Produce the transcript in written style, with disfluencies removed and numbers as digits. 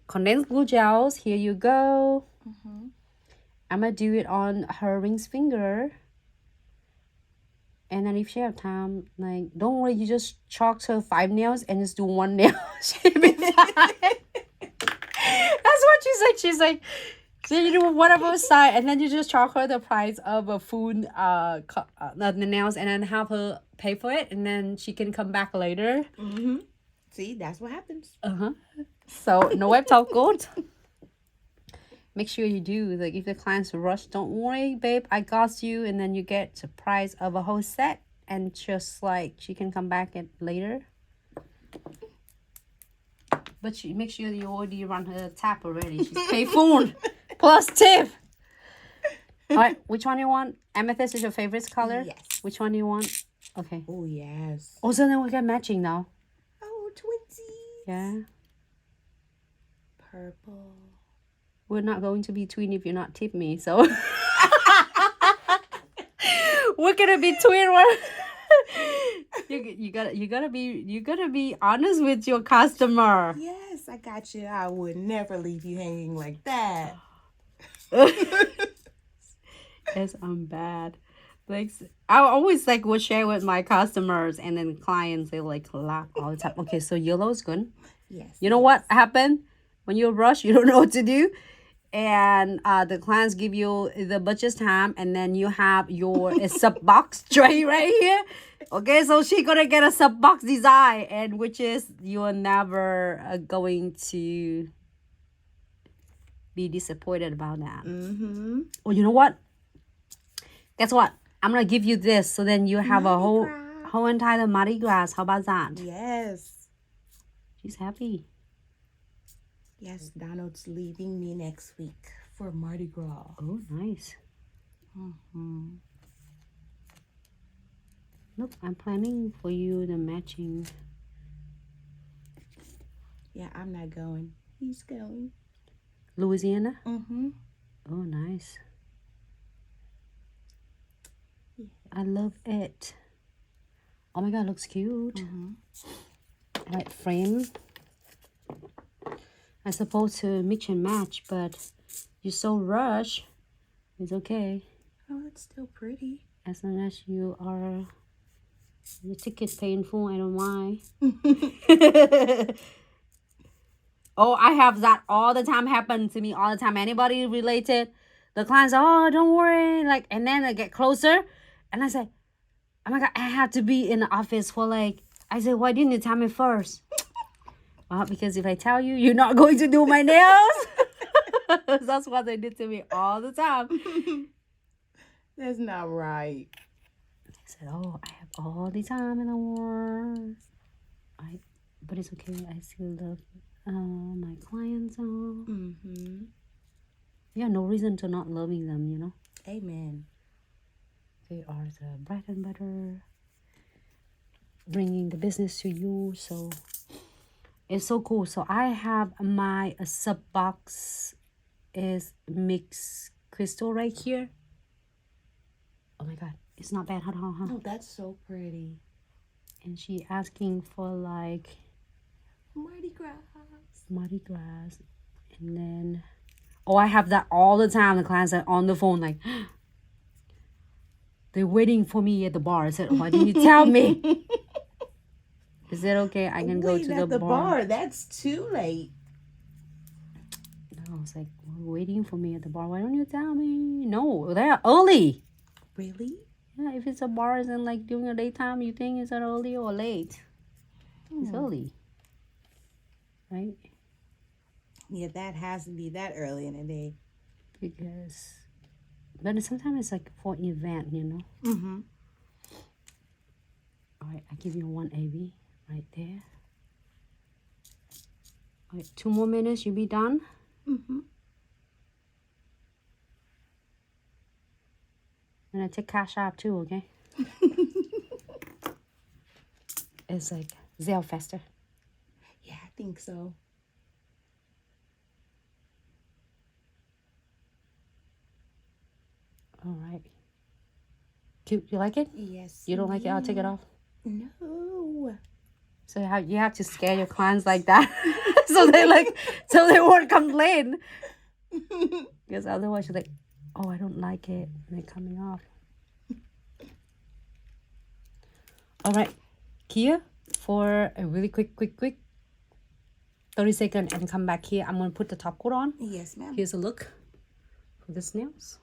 condensed glue gels. Here you go. I'm gonna do it on her ring's finger. And then if she have time, like, don't worry, you just chalk her 5 nails and just do 1 nail. She'll be fine. That's what she said. She's like, so you do one of both side, and then you just chalk her the price of a food, the nails, and then have her pay for it, and then she can come back later. See, that's what happens. So no web top code. Make sure you do. Like, if the clients rush, don't worry, babe, I got you, and then you get the price of a whole set, and just like she can come back at later. But she make sure you already run her tap already. She's paid phone plus tip. All right, which one you want? Amethyst is your favorite color? Yes. Which one do you want? Okay. Oh, yes. Oh, so then we get matching now. Oh, twinsies. Yeah. Purple. We're not going to be twin if you're not tip me, so we're gonna be twin one. you gotta be honest with your customer. Yes, I got you. I would never leave you hanging like that. Yes, I'm bad. Like, I always like will share with my customers, and then clients, they like laugh all the time. Okay, so yellow is good. Yes. You know what happened when you rush? You don't know what to do, and the clients give you the budget time, and then you have your sub box tray right here. Okay, so she gonna get a sub box design, and which is you're never going to be disappointed about that. Oh, you know what? Guess what? I'm gonna give you this, so then you have a whole entire Mardi Gras. How about that? Yes. She's happy. Yes, Donald's leaving me next week for Mardi Gras. Oh, nice. Look, I'm planning for you the matching. Yeah, I'm not going. He's going. Louisiana? Mm-hmm. Oh, nice. Yeah. I love it. Oh my God, looks cute. Right, frame. I'm supposed to mix and match, but you're so rushed. It's okay. Oh, it's still pretty. As long as you are the ticket paying full, I don't mind. Oh, I have that all the time happen to me all the time. Anybody related, the clients, oh, don't worry. Like, and then I get closer, and I say, oh my God, I have to be in the office for like, I say, why didn't you tell me first? Well, because if I tell you, you're not going to do my nails. That's what they did to me all the time. That's not right. I said, oh, I have all the time in the world. But it's okay. I still love my clients. Yeah, no reason to not loving them, you know. Amen. They are the bread and butter, bringing the business to you. So it's so cool. So I have my sub box is mixed crystal right here. Oh my God, it's not bad at all, huh? Oh, that's so pretty. And she asking for like Mardi Gras. And then, oh, I have that all the time. The clients are on the phone like, they're waiting for me at the bar. I said, why didn't you tell me? Is it okay? I can go to the bar. That's too late. No, I was like, we're waiting for me at the bar. Why don't you tell me? No, they're early. Really? Yeah, if it's a bar and like during the daytime, you think it's early or late? It's early, right? Yeah, that has to be that early in the day. Because, but sometimes it's like for event, you know. All right, I give you one AB right there. All right, 2 more minutes, you'll be done. And I take cash out too, okay? It's like Zelle faster. Yeah, I think so. All right. Cute. You like it? Yes. You don't like it? I'll take it off. No. So you have to scare your clients like that, so they won't complain. Because otherwise you're like, oh, I don't like it, and they're coming off. All right, here for a really quick 30 seconds and come back here. I'm gonna put the top coat on. Yes, ma'am. Here's a look for the snails.